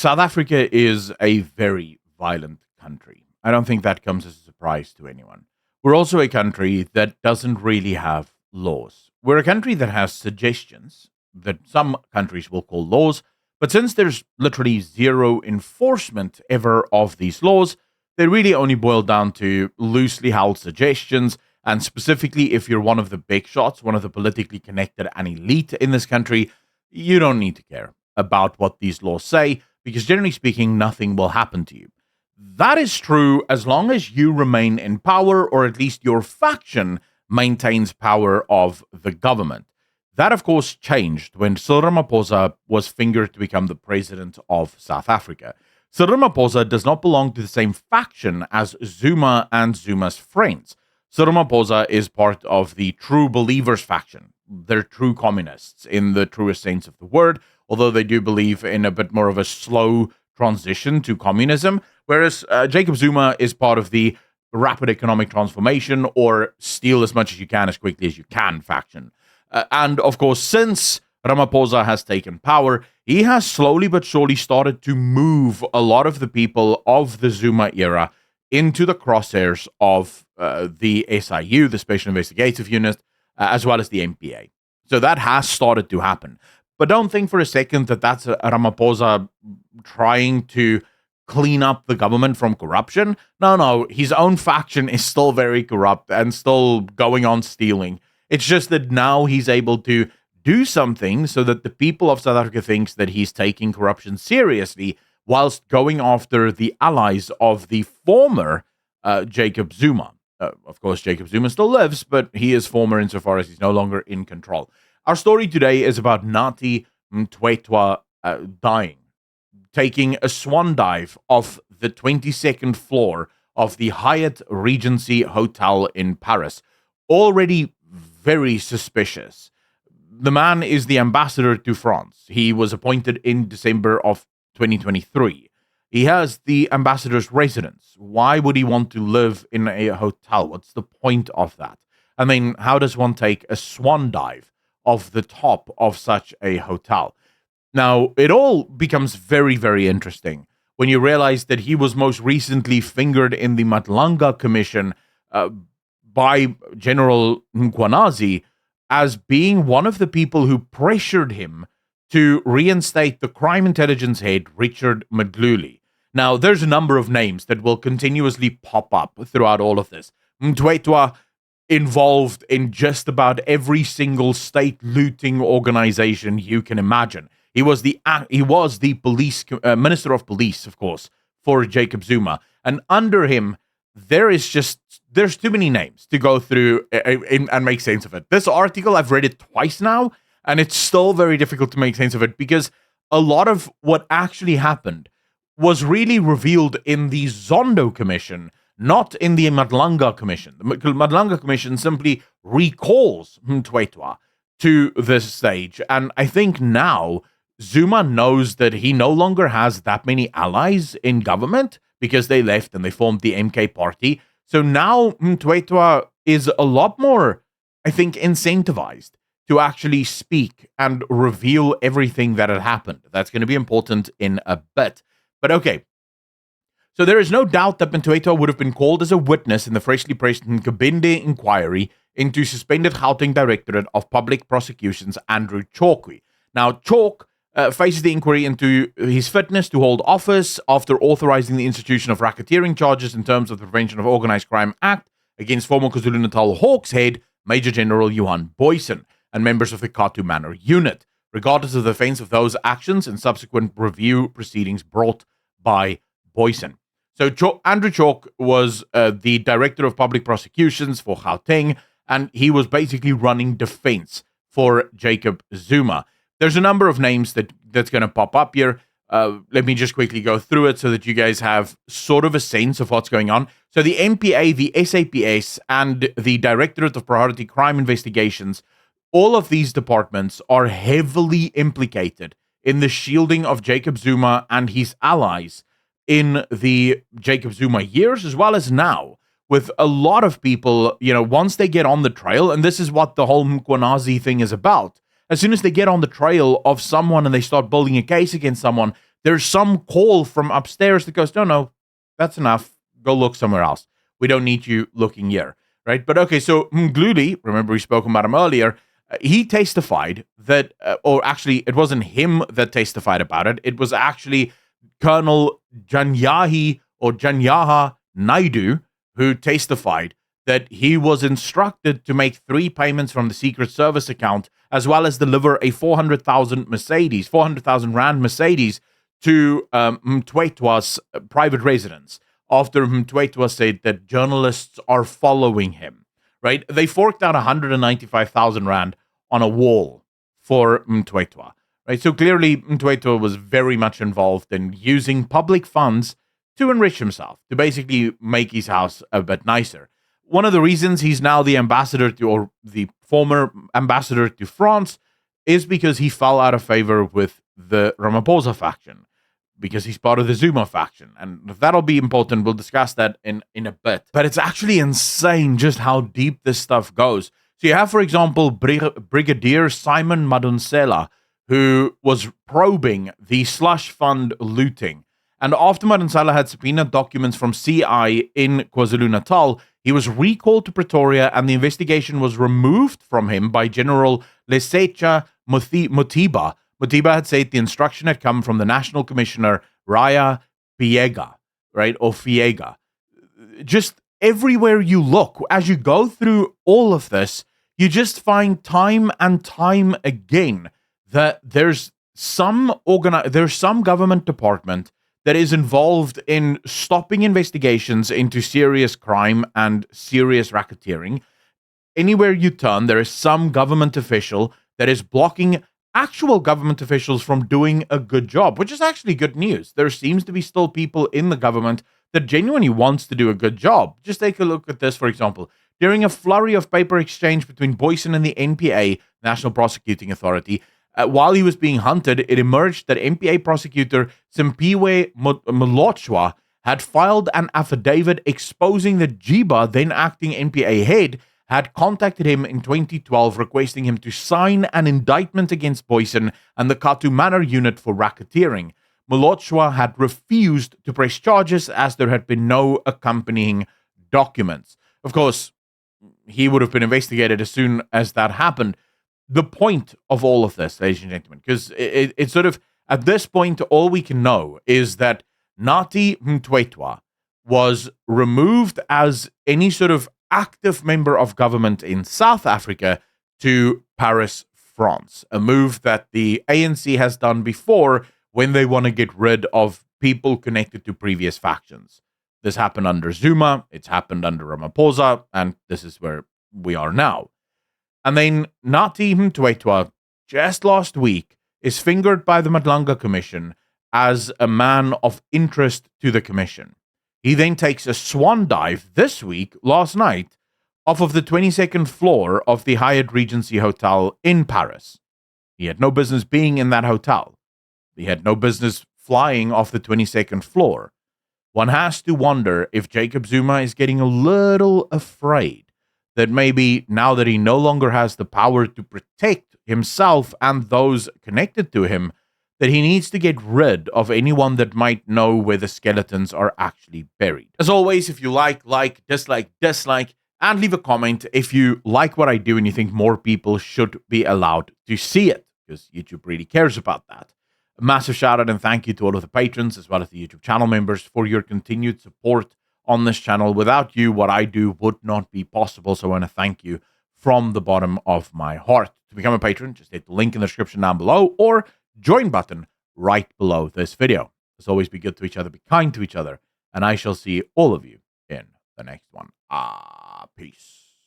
South Africa is a very violent country. I don't think that comes as a surprise to anyone. We're also a country that doesn't really have laws. We're a country that has suggestions that some countries will call laws, but since there's literally zero enforcement ever of these laws, they really only boil down to loosely held suggestions. And specifically, if you're one of the big shots, one of the politically connected and elite in this country, you don't need to care about what these laws say, because generally speaking, nothing will happen to you. That is true as long as you remain in power, or at least your faction maintains power of the government. That, of course, changed when Cyril Ramaphosa was fingered to become the president of South Africa. Cyril Ramaphosa does not belong to the same faction as Zuma and Zuma's friends. Cyril Ramaphosa is part of the True Believers faction. They're true communists in the truest sense of the word, although they do believe in a bit more of a slow transition to communism, whereas Jacob Zuma is part of the rapid economic transformation, or steal as much as you can as quickly as you can faction. And of course, since Ramaphosa has taken power, he has slowly but surely started to move a lot of the people of the Zuma era into the crosshairs of the SIU, the Special Investigative Unit, as well as the MPA. So that has started to happen. But don't think for a second that that's Ramaphosa trying to clean up the government from corruption. No, his own faction is still very corrupt and still going on stealing. It's just that now he's able to do something so that the people of South Africa thinks that he's taking corruption seriously, whilst going after the allies of the former Jacob Zuma. Of course, Jacob Zuma still lives, but he is former insofar as he's no longer in control. Our story today is about Nathi Mthethwa dying, taking a swan dive off the 22nd floor of the Hyatt Regency Hotel in Paris. Already very suspicious. The man is the ambassador to France. He was appointed in December of 2023. He has the ambassador's residence. Why would he want to live in a hotel? What's the point of that? I mean, how does one take a swan dive off the top of such a hotel? Now, it all becomes very, very interesting when you realize that he was most recently fingered in the Matlanga Commission by General Mkhwanazi as being one of the people who pressured him to reinstate the crime intelligence head, Richard Madlanga. Now, there's a number of names that will continuously pop up throughout all of this. Mthethwa involved in just about every single state looting organization you can imagine. He was the police minister of police, of course, for Jacob Zuma, and under him there's too many names to go through and make sense of it. This article, I've read it twice now, and it's still very difficult to make sense of it because a lot of what actually happened was really revealed in the Zondo Commission, not in the Madlanga Commission. The Madlanga Commission simply recalls Mthethwa to this stage, and I think now Zuma knows that he no longer has that many allies in government because they left and they formed the MK party. So now Mthethwa is a lot more, I think, incentivized to actually speak and reveal everything that had happened. That's going to be important in a bit. But okay, so there is no doubt that Mthethwa would have been called as a witness in the freshly pressed Nkabinde inquiry into suspended Gauteng Directorate of Public Prosecutions Andrew Chokwe. Now, Chok faces the inquiry into his fitness to hold office after authorizing the institution of racketeering charges in terms of the Prevention of Organized Crime Act against former KwaZulu-Natal Hawks head Major General Johan Boysen and members of the Katu Manor unit, regardless of the offense of those actions and subsequent review proceedings brought by Boysen. So Andrew Chok was the Director of Public Prosecutions for Gauteng, and he was basically running defense for Jacob Zuma. There's a number of names that's going to pop up here. Let me just quickly go through it so that you guys have sort of a sense of what's going on. So the MPA, the SAPS, and the Directorate of Priority Crime Investigations, all of these departments are heavily implicated in the shielding of Jacob Zuma and his allies in the Jacob Zuma years, as well as now, with a lot of people, once they get on the trail, and this is what the whole Mkhwanazi thing is about. As soon as they get on the trail of someone and they start building a case against someone, there's some call from upstairs that goes, no, that's enough. Go look somewhere else. We don't need you looking here, right? But okay, so Mgluli, remember we spoke about him earlier, he testified that, or actually, it wasn't him that testified about it. It was actually Colonel Janyaha Naidu who testified that he was instructed to make 3 payments from the Secret Service account, as well as deliver a 400,000 Rand Mercedes to Mthethwa's private residence, after Mthethwa said that journalists are following him, right? They forked out 195,000 Rand on a wall for Mthethwa, right? So clearly Mthethwa was very much involved in using public funds to enrich himself, to basically make his house a bit nicer. One of the reasons he's now the ambassador to, or the former ambassador to France, is because he fell out of favor with the Ramaphosa faction, because he's part of the Zuma faction. And that'll be important. We'll discuss that in a bit. But it's actually insane just how deep this stuff goes. So you have, for example, Brigadier Simon Madonsela, who was probing the slush fund looting. And after Madonsela had subpoenaed documents from CI in KwaZulu-Natal, he was recalled to Pretoria, and the investigation was removed from him by General Lesetja Mothiba. Mothiba had said the instruction had come from the National Commissioner, Raya Fiega, right? Or Fiega. Just everywhere you look, as you go through all of this, you just find time and time again that there's some government department that is involved in stopping investigations into serious crime and serious racketeering. Anywhere you turn, there is some government official that is blocking actual government officials from doing a good job, which is actually good news. There seems to be still people in the government that genuinely wants to do a good job. Just take a look at this, for example. During a flurry of paper exchange between Boyson and the NPA, National Prosecuting Authority, while he was being hunted, it emerged that NPA prosecutor Simpiwe Molochwa had filed an affidavit exposing that Jiba, then acting NPA head, had contacted him in 2012 requesting him to sign an indictment against Boyson and the Katu Manor unit for racketeering. Molochwa had refused to press charges as there had been no accompanying documents. Of course, he would have been investigated as soon as that happened. The point of all of this, ladies and gentlemen, because it's sort of, at this point, all we can know is that Nathi Mthethwa was removed as any sort of active member of government in South Africa to Paris, France, a move that the ANC has done before when they want to get rid of people connected to previous factions. This happened under Zuma, it's happened under Ramaphosa, and this is where we are now. And then Nathi Mthethwa, just last week, is fingered by the Matlanga Commission as a man of interest to the Commission. He then takes a swan dive last night, off of the 22nd floor of the Hyatt Regency Hotel in Paris. He had no business being in that hotel. He had no business flying off the 22nd floor. One has to wonder if Jacob Zuma is getting a little afraid that maybe now that he no longer has the power to protect himself and those connected to him, that he needs to get rid of anyone that might know where the skeletons are actually buried. As always, if you like, dislike, and leave a comment if you like what I do and you think more people should be allowed to see it, because YouTube really cares about that. A massive shout out and thank you to all of the patrons as well as the YouTube channel members for your continued support on this channel. Without you, what I do would not be possible. So I want to thank you from the bottom of my heart. To become a patron, just hit the link in the description down below or join button right below this video. As always, be good to each other, be kind to each other, and I shall see all of you in the next one. Peace.